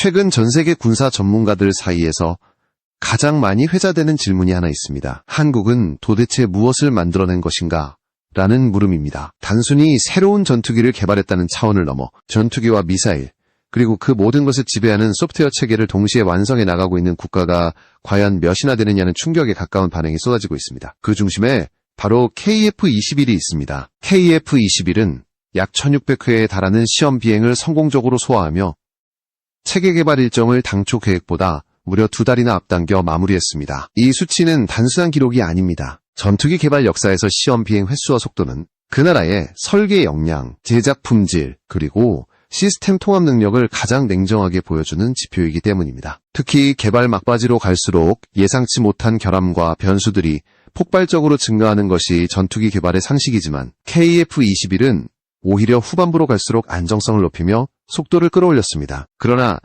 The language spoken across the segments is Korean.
최근 전 세계 군사 전문가들 사이에서 가장 많이 회자되는 질문이 하나 있습니다. 한국은 도대체 무엇을 만들어낸 것인가? 라는 물음입니다. 단순히 새로운 전투기를 개발했다는 차원을 넘어 전투기와 미사일, 그리고 그 모든 것을 지배하는 소프트웨어 체계를 동시에 완성해 나가고 있는 국가가 과연 몇이나 되느냐는 충격에 가까운 반응이 쏟아지고 있습니다. 그 중심에 바로 KF-21이 있습니다. KF-21은 약 1600회에 달하는 시험 비행을 성공적으로 소화하며 체계 개발 일정을 당초 계획보다 무려 2달이나 앞당겨 마무리했습니다. 이 수치는 단순한 기록이 아닙니다. 전투기 개발 역사에서 시험 비행 횟수와 속도는 그 나라의 설계 역량, 제작 품질, 그리고 시스템 통합 능력을 가장 냉정하게 보여주는 지표이기 때문입니다. 특히 개발 막바지로 갈수록 예상치 못한 결함과 변수들이 폭발적으로 증가하는 것이 전투기 개발의 상식이지만 KF-21은 오히려 후반부로 갈수록 안정성을 높이며 속도를 끌어올렸습니다. 그러나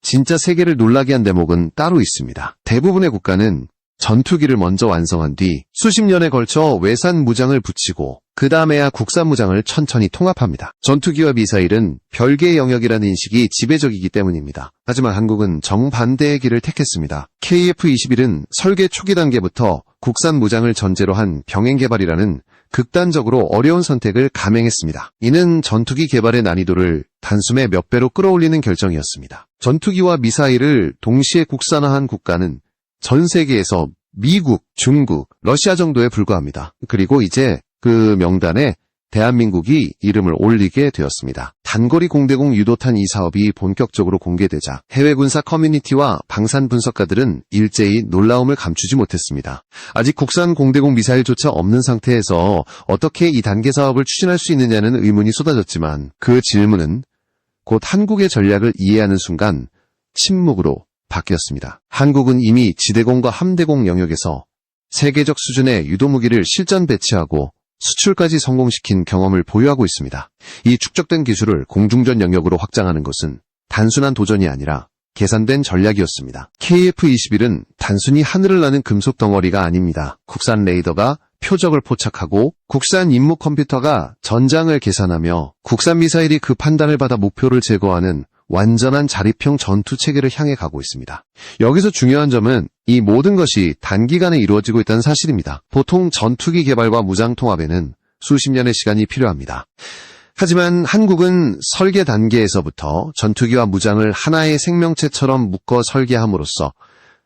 진짜 세계를 놀라게 한 대목은 따로 있습니다. 대부분의 국가는 전투기를 먼저 완성한 뒤 수십 년에 걸쳐 외산 무장을 붙이고 그 다음에야 국산 무장을 천천히 통합합니다. 전투기와 미사일은 별개의 영역이라는 인식이 지배적이기 때문입니다. 하지만 한국은 정반대의 길을 택했습니다. KF-21은 설계 초기 단계부터 국산 무장을 전제로 한 병행 개발이라는 극단적으로 어려운 선택을 감행했습니다. 이는 전투기 개발의 난이도를 단숨에 몇 배로 끌어올리는 결정이었습니다. 전투기와 미사일을 동시에 국산화한 국가는 전 세계에서 미국, 중국, 러시아 정도에 불과합니다. 그리고 이제 그 명단에 대한민국이 이름을 올리게 되었습니다. 단거리 공대공 유도탄 이 사업이 본격적으로 공개되자 해외 군사 커뮤니티와 방산 분석가들은 일제히 놀라움을 감추지 못했습니다. 아직 국산 공대공 미사일조차 없는 상태에서 어떻게 이 단계 사업을 추진할 수 있느냐는 의문이 쏟아졌지만 그 질문은 곧 한국의 전략을 이해하는 순간 침묵으로 바뀌었습니다. 한국은 이미 지대공과 함대공 영역에서 세계적 수준의 유도무기를 실전 배치하고 수출까지 성공시킨 경험을 보유하고 있습니다. 이 축적된 기술을 공중전 영역으로 확장하는 것은 단순한 도전이 아니라 계산된 전략이었습니다. KF-21은 단순히 하늘을 나는 금속 덩어리가 아닙니다. 국산 레이더가 표적을 포착하고 국산 임무 컴퓨터가 전장을 계산하며 국산 미사일이 그 판단을 받아 목표를 제거하는 완전한 자립형 전투체계를 향해 가고 있습니다. 여기서 중요한 점은 이 모든 것이 단기간에 이루어지고 있다는 사실입니다. 보통 전투기 개발과 무장 통합에는 수십 년의 시간이 필요합니다. 하지만 한국은 설계 단계에서부터 전투기와 무장을 하나의 생명체처럼 묶어 설계함으로써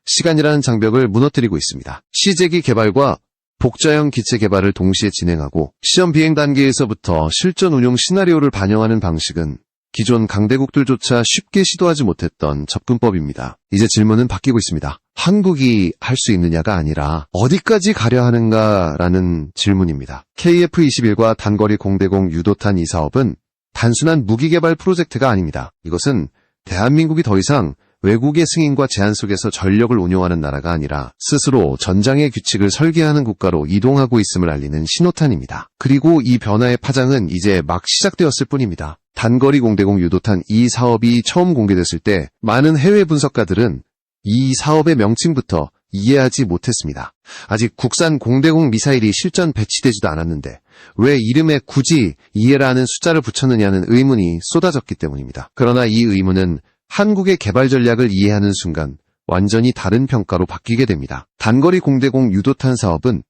시간이라는 장벽을 무너뜨리고 있습니다. 시제기 개발과 복자형 기체 개발을 동시에 진행하고 시험 비행 단계에서부터 실전 운용 시나리오를 반영하는 방식은 기존 강대국들조차 쉽게 시도하지 못했던 접근법입니다. 이제 질문은 바뀌고 있습니다. 한국이 할 수 있느냐가 아니라 어디까지 가려 하는가라는 질문입니다. KF-21과 단거리 공대공 유도탄 이 사업은 단순한 무기 개발 프로젝트가 아닙니다. 이것은 대한민국이 더 이상 외국의 승인과 제한 속에서 전력을 운용하는 나라가 아니라 스스로 전장의 규칙을 설계하는 국가로 이동하고 있음을 알리는 신호탄입니다. 그리고 이 변화의 파장은 이제 막 시작되었을 뿐입니다. 단거리 공대공 유도탄 이 사업이 처음 공개됐을 때 많은 해외 분석가들은 이 사업의 명칭부터 이해하지 못했습니다. 아직 국산 공대공 미사일이 실전 배치되지도 않았는데 왜 이름에 굳이 이해라는 숫자를 붙였느냐는 의문이 쏟아졌기 때문입니다. 그러나 이 의문은 한국의 개발 전략을 이해하는 순간 완전히 다른 평가로 바뀌게 됩니다. 단거리 공대공 유도탄 사업은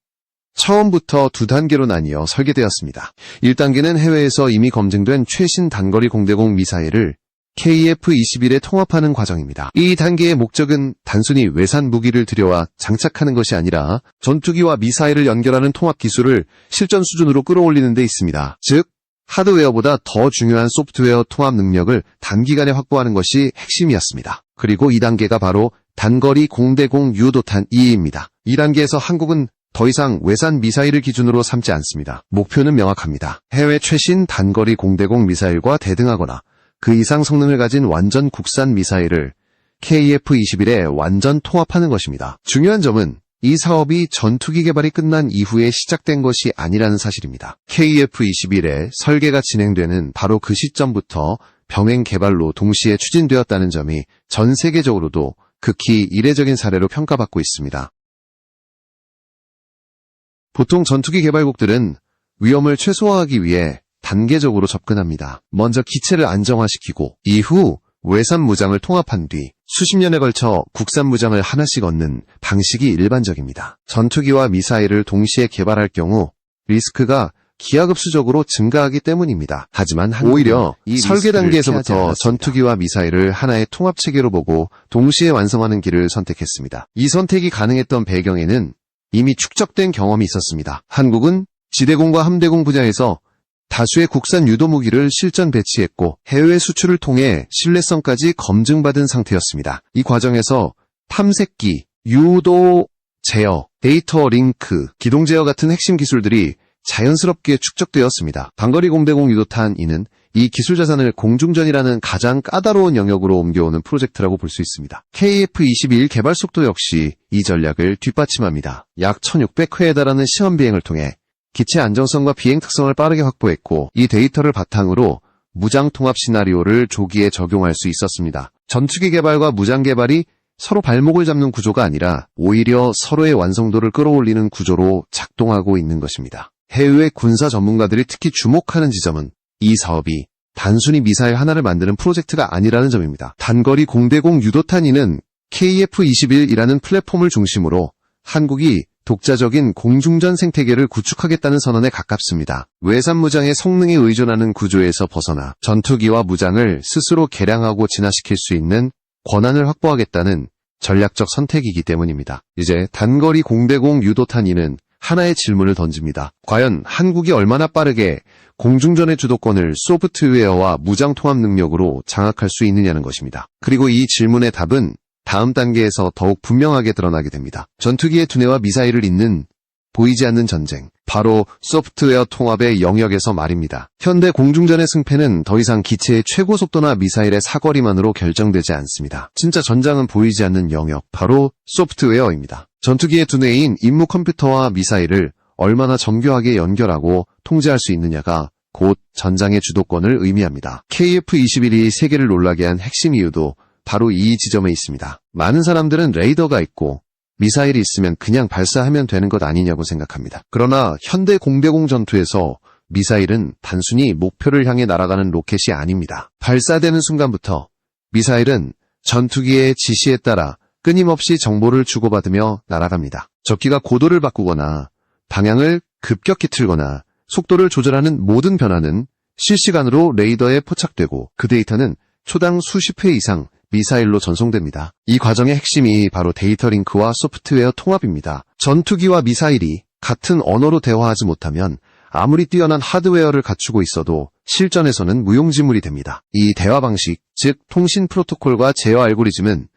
처음부터 두 단계로 나뉘어 설계되었습니다. 1단계는 해외에서 이미 검증된 최신 단거리 공대공 미사일을 KF-21에 통합하는 과정입니다. 이 단계의 목적은 단순히 외산 무기를 들여와 장착하는 것이 아니라 전투기와 미사일을 연결하는 통합 기술을 실전 수준으로 끌어올리는 데 있습니다. 즉, 하드웨어보다 더 중요한 소프트웨어 통합 능력을 단기간에 확보하는 것이 핵심이었습니다. 그리고 2단계가 바로 단거리 공대공 유도탄 2입니다. 이 단계에서 한국은 더 이상 외산 미사일을 기준으로 삼지 않습니다. 목표는 명확합니다. 해외 최신 단거리 공대공 미사일과 대등하거나 그 이상 성능을 가진 완전 국산 미사일을 KF-21에 완전 통합하는 것입니다. 중요한 점은 이 사업이 전투기 개발이 끝난 이후에 시작된 것이 아니라는 사실입니다. KF-21의 설계가 진행되는 바로 그 시점부터 병행 개발로 동시에 추진되었다는 점이 전 세계적으로도 극히 이례적인 사례로 평가받고 있습니다. 보통 전투기 개발국들은 위험을 최소화하기 위해 단계적으로 접근합니다. 먼저 기체를 안정화시키고 이후 외산 무장을 통합한 뒤 수십 년에 걸쳐 국산 무장을 하나씩 얻는 방식이 일반적입니다. 전투기와 미사일을 동시에 개발할 경우 리스크가 기하급수적으로 증가하기 때문입니다. 하지만 오히려 이 설계 단계에서부터 전투기와 미사일을 하나의 통합체계로 보고 동시에 완성하는 길을 선택했습니다. 이 선택이 가능했던 배경에는 이미 축적된 경험이 있었습니다. 한국은 지대공과 함대공 분야에서 다수의 국산 유도무기를 실전 배치했고 해외 수출을 통해 신뢰성까지 검증받은 상태였습니다. 이 과정에서 탐색기, 유도 제어, 데이터 링크, 기동 제어 같은 핵심 기술들이 자연스럽게 축적되었습니다. 단거리 공대공 유도탄 이는 이 기술 자산을 공중전이라는 가장 까다로운 영역으로 옮겨오는 프로젝트라고 볼 수 있습니다. KF-21 개발 속도 역시 이 전략을 뒷받침합니다. 약 1600회에 달하는 시험 비행을 통해 기체 안정성과 비행 특성을 빠르게 확보했고 이 데이터를 바탕으로 무장 통합 시나리오를 조기에 적용할 수 있었습니다. 전투기 개발과 무장 개발이 서로 발목을 잡는 구조가 아니라 오히려 서로의 완성도를 끌어올리는 구조로 작동하고 있는 것입니다. 해외 군사 전문가들이 특히 주목하는 지점은 이 사업이 단순히 미사일 하나를 만드는 프로젝트가 아니라는 점입니다. 단거리 공대공 유도탄2는 KF-21이라는 플랫폼을 중심으로 한국이 독자적인 공중전 생태계를 구축하겠다는 선언에 가깝습니다. 외산 무장의 성능에 의존하는 구조에서 벗어나 전투기와 무장을 스스로 개량하고 진화시킬 수 있는 권한을 확보하겠다는 전략적 선택이기 때문입니다. 이제 단거리 공대공 유도탄2는 하나의 질문을 던집니다. 과연 한국이 얼마나 빠르게 공중전의 주도권을 소프트웨어와 무장 통합 능력으로 장악할 수 있느냐는 것입니다. 그리고 이 질문의 답은 다음 단계에서 더욱 분명하게 드러나게 됩니다. 전투기의 두뇌와 미사일을 잇는 보이지 않는 전쟁, 바로 소프트웨어 통합의 영역에서 말입니다. 현대 공중전의 승패는 더 이상 기체의 최고 속도나 미사일의 사거리만으로 결정되지 않습니다. 진짜 전장은 보이지 않는 영역, 바로 소프트웨어입니다. 전투기의 두뇌인 임무 컴퓨터와 미사일을 얼마나 정교하게 연결하고 통제할 수 있느냐가 곧 전장의 주도권을 의미합니다. KF-21이 세계를 놀라게 한 핵심 이유도 바로 이 지점에 있습니다. 많은 사람들은 레이더가 있고 미사일이 있으면 그냥 발사하면 되는 것 아니냐고 생각합니다. 그러나 현대 공대공 전투에서 미사일은 단순히 목표를 향해 날아가는 로켓이 아닙니다. 발사되는 순간부터 미사일은 전투기의 지시에 따라 끊임없이 정보를 주고받으며 날아갑니다. 적기가 고도를 바꾸거나 방향을 급격히 틀거나 속도를 조절하는 모든 변화는 실시간으로 레이더에 포착되고 그 데이터는 초당 수십 회 이상 미사일로 전송됩니다. 이 과정의 핵심이 바로 데이터 링크와 소프트웨어 통합입니다. 전투기와 미사일이 같은 언어로 대화하지 못하면 아무리 뛰어난 하드웨어를 갖추고 있어도 실전에서는 무용지물이 됩니다. 이 대화 방식, 즉 통신 프로토콜과 제어 알고리즘은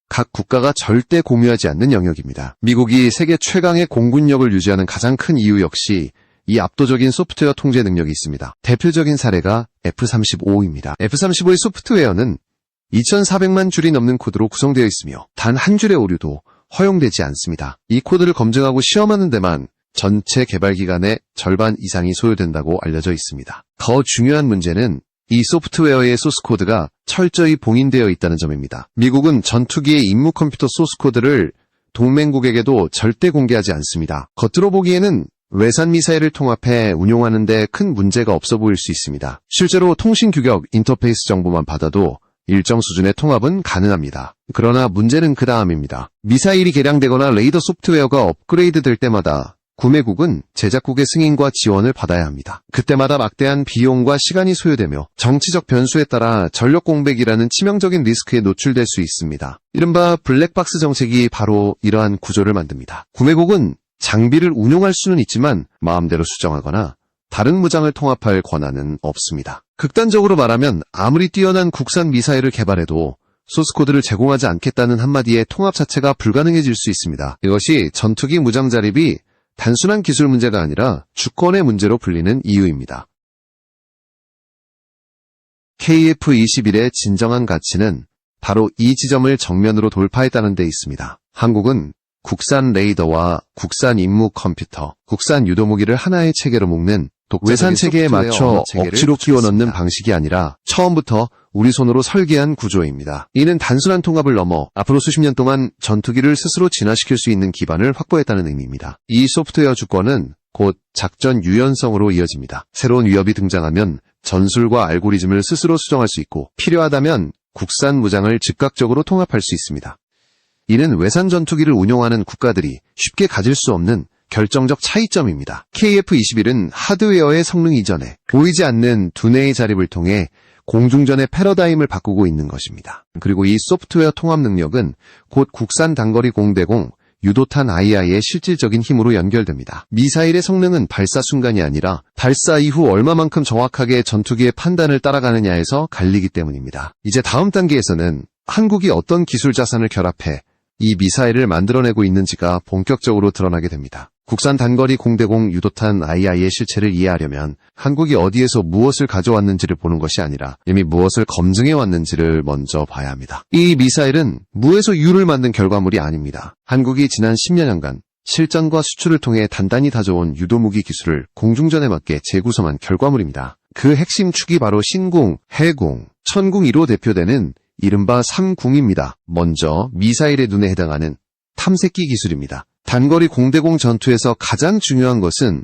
각 국가가 절대 공유하지 않는 영역입니다. 미국이 세계 최강의 공군력을 유지하는 가장 큰 이유 역시 이 압도적인 소프트웨어 통제 능력이 있습니다. 대표적인 사례가 F-35입니다. F-35의 소프트웨어는 2,400만 줄이 넘는 코드로 구성되어 있으며 단 한 줄의 오류도 허용되지 않습니다. 이 코드를 검증하고 시험하는 데만 전체 개발 기간의 절반 이상이 소요된다고 알려져 있습니다. 더 중요한 문제는 이 소프트웨어의 소스코드가 철저히 봉인되어 있다는 점입니다. 미국은 전투기의 임무 컴퓨터 소스코드를 동맹국에게도 절대 공개하지 않습니다. 겉으로 보기에는 외산 미사일을 통합해 운용하는 데 큰 문제가 없어 보일 수 있습니다. 실제로 통신 규격 인터페이스 정보만 받아도 일정 수준의 통합은 가능합니다. 그러나 문제는 그 다음입니다. 미사일이 개량되거나 레이더 소프트웨어가 업그레이드 될 때마다 구매국은 제작국의 승인과 지원을 받아야 합니다. 그때마다 막대한 비용과 시간이 소요되며 정치적 변수에 따라 전력 공백이라는 치명적인 리스크에 노출될 수 있습니다. 이른바 블랙박스 정책이 바로 이러한 구조를 만듭니다. 구매국은 장비를 운용할 수는 있지만 마음대로 수정하거나 다른 무장을 통합할 권한은 없습니다. 극단적으로 말하면 아무리 뛰어난 국산 미사일을 개발해도 소스코드를 제공하지 않겠다는 한마디의 통합 자체가 불가능해질 수 있습니다. 이것이 전투기 무장 자립이 단순한 기술 문제가 아니라 주권의 문제로 불리는 이유입니다. KF-21의 진정한 가치는 바로 이 지점을 정면으로 돌파했다는 데 있습니다. 한국은 국산 레이더와 국산 임무 컴퓨터, 국산 유도무기를 하나의 체계로 묶는 외산 체계에 맞춰 억지로 끼워 넣는 방식이 아니라 처음부터 우리 손으로 설계한 구조입니다. 이는 단순한 통합을 넘어 앞으로 수십 년 동안 전투기를 스스로 진화시킬 수 있는 기반을 확보했다는 의미입니다. 이 소프트웨어 주권은 곧 작전 유연성으로 이어집니다. 새로운 위협이 등장하면 전술과 알고리즘을 스스로 수정할 수 있고 필요하다면 국산 무장을 즉각적으로 통합할 수 있습니다. 이는 외산 전투기를 운용하는 국가들이 쉽게 가질 수 없는 결정적 차이점입니다. KF-21은 하드웨어의 성능 이전에 보이지 않는 두뇌의 자립을 통해 공중전의 패러다임을 바꾸고 있는 것입니다. 그리고 이 소프트웨어 통합 능력은 곧 국산 단거리 공대공 유도탄 II의 실질적인 힘으로 연결됩니다. 미사일의 성능은 발사 순간이 아니라 발사 이후 얼마만큼 정확하게 전투기의 판단을 따라가느냐에서 갈리기 때문입니다. 이제 다음 단계에서는 한국이 어떤 기술 자산을 결합해 이 미사일을 만들어내고 있는지가 본격적으로 드러나게 됩니다. 국산 단거리 공대공 유도탄 II의 실체를 이해하려면 한국이 어디에서 무엇을 가져왔는지를 보는 것이 아니라 이미 무엇을 검증해왔는지를 먼저 봐야 합니다. 이 미사일은 무에서 유를 만든 결과물이 아닙니다. 한국이 지난 10년간 실전과 수출을 통해 단단히 다져온 유도무기 기술을 공중전에 맞게 재구성한 결과물입니다. 그 핵심 축이 바로 신궁, 해궁, 천궁2로 대표되는 이른바 3궁입니다. 먼저 미사일의 눈에 해당하는 탐색기 기술입니다. 단거리 공대공 전투에서 가장 중요한 것은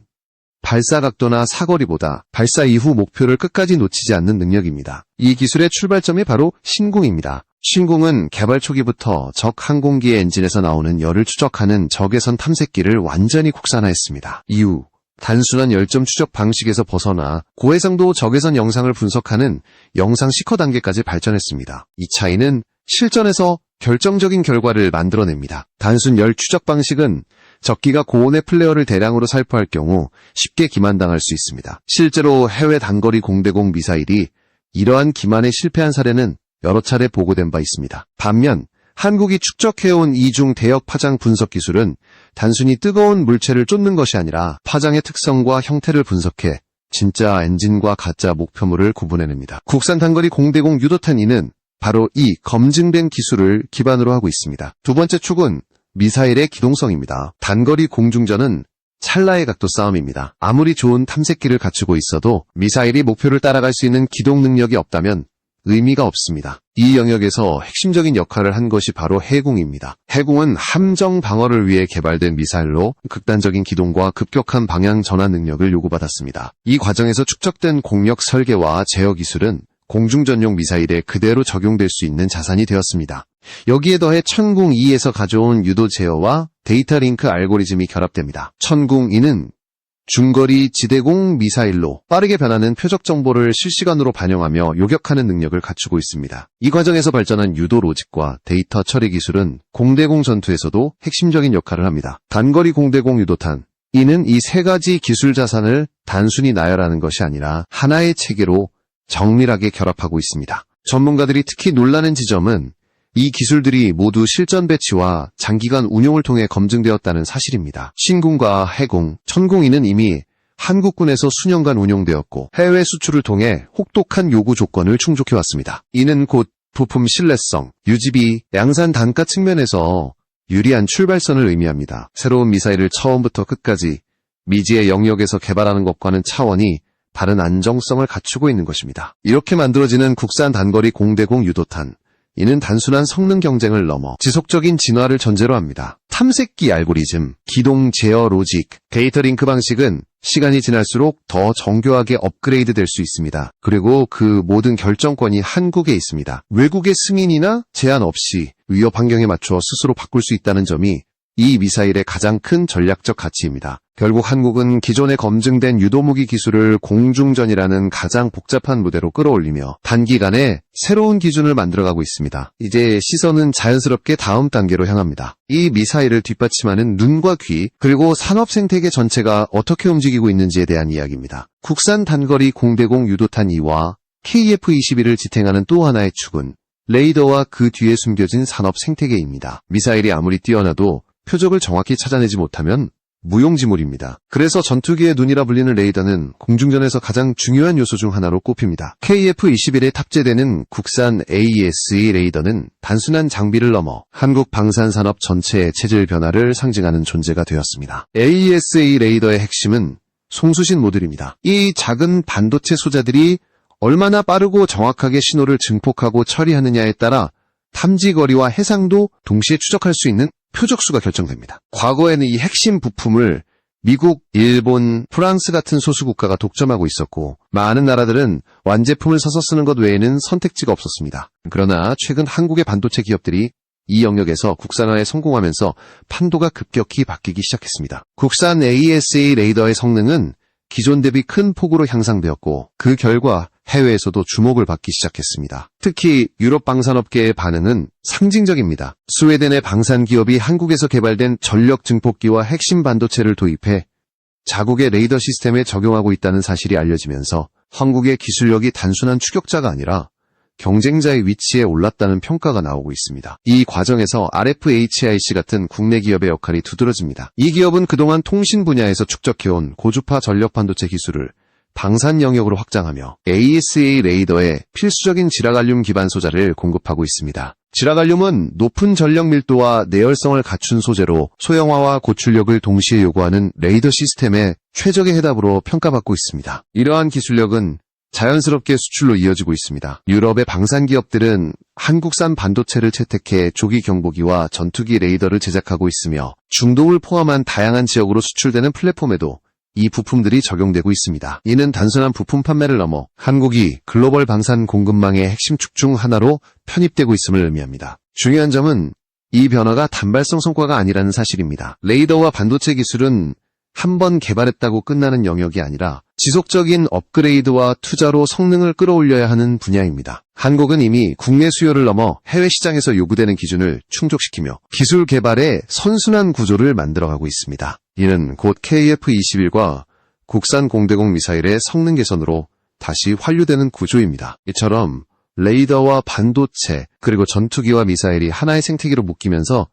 발사 각도나 사거리보다 발사 이후 목표를 끝까지 놓치지 않는 능력입니다. 이 기술의 출발점이 바로 신궁입니다. 신궁은 개발 초기부터 적 항공기의 엔진에서 나오는 열을 추적하는 적외선 탐색기를 완전히 국산화했습니다. 이후 단순한 열점 추적 방식에서 벗어나 고해상도 적외선 영상을 분석하는 영상 시커 단계까지 발전했습니다. 이 차이는 실전에서 결정적인 결과를 만들어냅니다. 단순 열 추적 방식은 적기가 고온의 플레어를 대량으로 살포할 경우 쉽게 기만당할 수 있습니다. 실제로 해외 단거리 공대공 미사일이 이러한 기만에 실패한 사례는 여러 차례 보고된 바 있습니다. 반면 한국이 축적해온 이중 대역 파장 분석 기술은 단순히 뜨거운 물체를 쫓는 것이 아니라 파장의 특성과 형태를 분석해 진짜 엔진과 가짜 목표물을 구분해냅니다. 국산 단거리 공대공 유도탄2는 바로 이 검증된 기술을 기반으로 하고 있습니다. 두 번째 축은 미사일의 기동성입니다. 단거리 공중전은 찰나의 각도 싸움입니다. 아무리 좋은 탐색기를 갖추고 있어도 미사일이 목표를 따라갈 수 있는 기동 능력이 없다면 의미가 없습니다. 이 영역에서 핵심적인 역할을 한 것이 바로 해궁입니다. 해궁은 함정 방어를 위해 개발된 미사일로 극단적인 기동과 급격한 방향 전환 능력을 요구받았습니다. 이 과정에서 축적된 공력 설계와 제어 기술은 공중전용 미사일에 그대로 적용될 수 있는 자산이 되었습니다. 여기에 더해 천궁2에서 가져온 유도 제어와 데이터 링크 알고리즘이 결합됩니다. 천궁2는 중거리 지대공 미사일로 빠르게 변하는 표적 정보를 실시간으로 반영하며 요격하는 능력을 갖추고 있습니다. 이 과정에서 발전한 유도 로직과 데이터 처리 기술은 공대공 전투에서도 핵심적인 역할을 합니다. 단거리 공대공 유도탄, 이는 이 세 가지 기술 자산을 단순히 나열하는 것이 아니라 하나의 체계로 정밀하게 결합하고 있습니다. 전문가들이 특히 놀라는 지점은 이 기술들이 모두 실전 배치와 장기간 운용을 통해 검증되었다는 사실입니다. 신궁과 해궁, 천궁이는 이미 한국군에서 수년간 운용되었고 해외 수출을 통해 혹독한 요구 조건을 충족해왔습니다. 이는 곧 부품 신뢰성, 유지비, 양산 단가 측면에서 유리한 출발선을 의미합니다. 새로운 미사일을 처음부터 끝까지 미지의 영역에서 개발하는 것과는 차원이 다른 안정성을 갖추고 있는 것입니다. 이렇게 만들어지는 국산 단거리 공대공 유도탄, 이는 단순한 성능 경쟁을 넘어 지속적인 진화를 전제로 합니다. 탐색기 알고리즘, 기동 제어 로직, 데이터 링크 방식은 시간이 지날수록 더 정교하게 업그레이드 될 수 있습니다. 그리고 그 모든 결정권이 한국에 있습니다. 외국의 승인이나 제한 없이 위협 환경에 맞춰 스스로 바꿀 수 있다는 점이 이 미사일의 가장 큰 전략적 가치입니다. 결국 한국은 기존에 검증된 유도무기 기술을 공중전이라는 가장 복잡한 무대로 끌어올리며 단기간에 새로운 기준을 만들어가고 있습니다. 이제 시선은 자연스럽게 다음 단계로 향합니다. 이 미사일을 뒷받침하는 눈과 귀, 그리고 산업 생태계 전체가 어떻게 움직이고 있는지에 대한 이야기입니다. 국산 단거리 공대공 유도탄 2와 KF-21을 지탱하는 또 하나의 축은 레이더와 그 뒤에 숨겨진 산업 생태계입니다. 미사일이 아무리 뛰어나도 표적을 정확히 찾아내지 못하면 무용지물입니다. 그래서 전투기의 눈이라 불리는 레이더는 공중전에서 가장 중요한 요소 중 하나로 꼽힙니다. KF-21에 탑재되는 국산 AESA 레이더는 단순한 장비를 넘어 한국 방산산업 전체의 체질 변화를 상징하는 존재가 되었습니다. AESA 레이더의 핵심은 송수신 모듈입니다. 이 작은 반도체 소자들이 얼마나 빠르고 정확하게 신호를 증폭하고 처리하느냐에 따라 탐지 거리와 해상도 동시에 추적할 수 있는 표적수가 결정됩니다. 과거에는 이 핵심 부품을 미국, 일본, 프랑스 같은 소수 국가가 독점하고 있었고 많은 나라들은 완제품을 사서 쓰는 것 외에는 선택지가 없었습니다. 그러나 최근 한국의 반도체 기업들이 이 영역에서 국산화에 성공하면서 판도가 급격히 바뀌기 시작했습니다. 국산 AESA 레이더의 성능은 기존 대비 큰 폭으로 향상되었고 그 결과 해외에서도 주목을 받기 시작했습니다. 특히 유럽 방산업계의 반응은 상징적입니다. 스웨덴의 방산기업이 한국에서 개발된 전력 증폭기와 핵심 반도체를 도입해 자국의 레이더 시스템에 적용하고 있다는 사실이 알려지면서 한국의 기술력이 단순한 추격자가 아니라 경쟁자의 위치에 올랐다는 평가가 나오고 있습니다. 이 과정에서 RFHIC 같은 국내 기업의 역할이 두드러집니다. 이 기업은 그동안 통신 분야에서 축적해온 고주파 전력 반도체 기술을 방산 영역으로 확장하며 AESA 레이더에 필수적인 지라갈륨 기반 소자를 공급하고 있습니다. 지라갈륨은 높은 전력 밀도와 내열성을 갖춘 소재로 소형화와 고출력을 동시에 요구하는 레이더 시스템의 최적의 해답으로 평가받고 있습니다. 이러한 기술력은 자연스럽게 수출로 이어지고 있습니다. 유럽의 방산 기업들은 한국산 반도체를 채택해 조기 경보기와 전투기 레이더를 제작하고 있으며 중동을 포함한 다양한 지역으로 수출되는 플랫폼에도 이 부품들이 적용되고 있습니다. 이는 단순한 부품 판매를 넘어 한국이 글로벌 방산 공급망의 핵심 축 중 하나로 편입되고 있음을 의미합니다. 중요한 점은 이 변화가 단발성 성과가 아니라는 사실입니다. 레이더와 반도체 기술은 한 번 개발했다고 끝나는 영역이 아니라 지속적인 업그레이드와 투자로 성능을 끌어올려야 하는 분야입니다. 한국은 이미 국내 수요를 넘어 해외 시장에서 요구되는 기준을 충족시키며 기술 개발의 선순환 구조를 만들어가고 있습니다. 이는 곧 KF-21과 국산 공대공 미사일의 성능 개선으로 다시 환류되는 구조입니다. 이처럼 레이더와 반도체 그리고 전투기와 미사일이 하나의 생태계로 묶이면서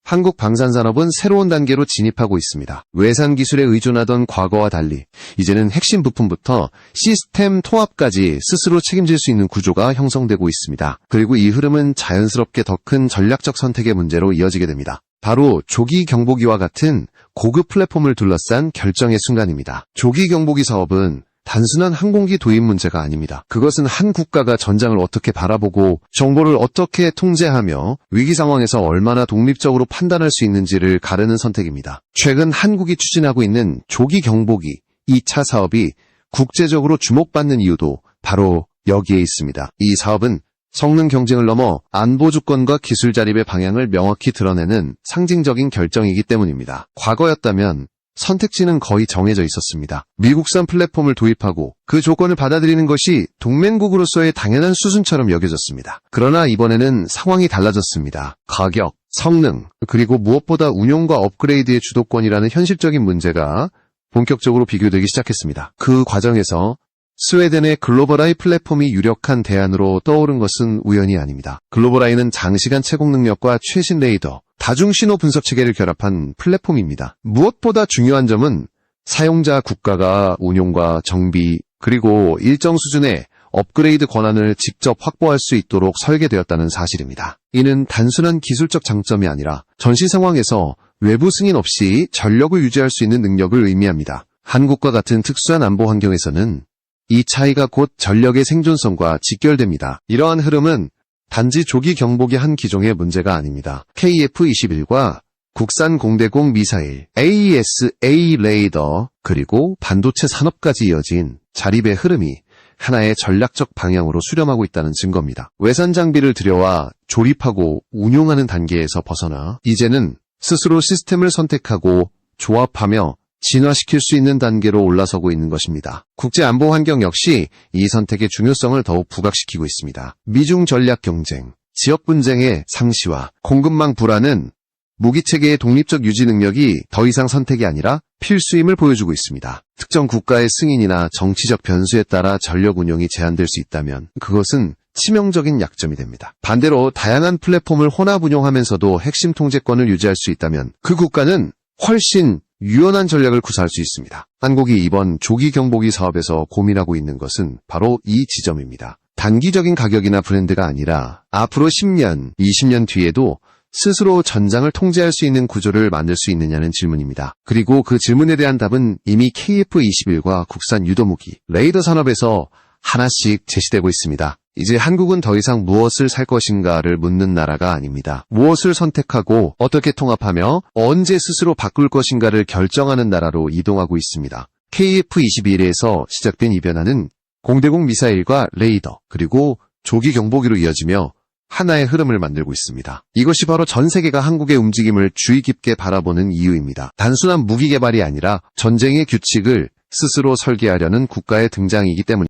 한국 방산산업은 새로운 단계로 진입하고 있습니다. 외산 기술에 의존하던 과거와 달리 이제는 핵심 부품부터 시스템 통합까지 스스로 책임질 수 있는 구조가 형성되고 있습니다. 그리고 이 흐름은 자연스럽게 더 큰 전략적 선택의 문제로 이어지게 됩니다. 바로 조기 경보기와 같은 고급 플랫폼을 둘러싼 결정의 순간입니다. 조기 경보기 사업은 단순한 항공기 도입 문제가 아닙니다. 그것은 한 국가가 전장을 어떻게 바라보고 정보를 어떻게 통제하며 위기 상황에서 얼마나 독립적으로 판단할 수 있는지를 가르는 선택입니다. 최근 한국이 추진하고 있는 조기 경보기 2차 사업이 국제적으로 주목받는 이유도 바로 여기에 있습니다. 이 사업은 성능 경쟁을 넘어 안보 주권과 기술 자립의 방향을 명확히 드러내는 상징적인 결정이기 때문입니다. 과거였다면 선택지는 거의 정해져 있었습니다. 미국산 플랫폼을 도입하고 그 조건을 받아들이는 것이 동맹국으로서의 당연한 수순처럼 여겨졌습니다. 그러나 이번에는 상황이 달라졌습니다. 가격, 성능, 그리고 무엇보다 운용과 업그레이드의 주도권이라는 현실적인 문제가 본격적으로 비교되기 시작했습니다. 그 과정에서 스웨덴의 글로벌아이 플랫폼이 유력한 대안으로 떠오른 것은 우연이 아닙니다. 글로벌아이는 장시간 채공 능력과 최신 레이더, 다중신호 분석 체계를 결합한 플랫폼입니다. 무엇보다 중요한 점은 사용자 국가가 운용과 정비 그리고 일정 수준의 업그레이드 권한을 직접 확보할 수 있도록 설계되었다는 사실입니다. 이는 단순한 기술적 장점이 아니라 전시 상황에서 외부 승인 없이 전력을 유지할 수 있는 능력을 의미합니다. 한국과 같은 특수한 안보 환경에서는 이 차이가 곧 전력의 생존성과 직결됩니다. 이러한 흐름은 단지 조기 경보기 한 기종의 문제가 아닙니다. KF-21과 국산 공대공 미사일, AESA 레이더, 그리고 반도체 산업까지 이어진 자립의 흐름이 하나의 전략적 방향으로 수렴하고 있다는 증거입니다. 외산 장비를 들여와 조립하고 운용하는 단계에서 벗어나 이제는 스스로 시스템을 선택하고 조합하며 진화시킬 수 있는 단계로 올라서고 있는 것입니다. 국제안보 환경 역시 이 선택의 중요성을 더욱 부각시키고 있습니다. 미중 전략 경쟁, 지역 분쟁의 상시와 공급망 불안은 무기체계의 독립적 유지 능력이 더 이상 선택이 아니라 필수임을 보여주고 있습니다. 특정 국가의 승인이나 정치적 변수에 따라 전력 운용이 제한될 수 있다면 그것은 치명적인 약점이 됩니다. 반대로 다양한 플랫폼을 혼합 운용하면서도 핵심 통제권을 유지할 수 있다면 그 국가는 훨씬 유연한 전략을 구사할 수 있습니다. 한국이 이번 조기 경보기 사업에서 고민하고 있는 것은 바로 이 지점입니다. 단기적인 가격이나 브랜드가 아니라 앞으로 10년, 20년 뒤에도 스스로 전장을 통제할 수 있는 구조를 만들 수 있느냐는 질문입니다. 그리고 그 질문에 대한 답은 이미 KF-21과 국산 유도무기, 레이더 산업에서 하나씩 제시되고 있습니다. 이제 한국은 더 이상 무엇을 살 것인가를 묻는 나라가 아닙니다. 무엇을 선택하고 어떻게 통합하며 언제 스스로 바꿀 것인가를 결정하는 나라로 이동하고 있습니다. KF-21에서 시작된 이 변화는 공대공 미사일과 레이더, 그리고 조기 경보기로 이어지며 하나의 흐름을 만들고 있습니다. 이것이 바로 전 세계가 한국의 움직임을 주의 깊게 바라보는 이유입니다. 단순한 무기 개발이 아니라 전쟁의 규칙을 스스로 설계하려는 국가의 등장이기 때문입니다.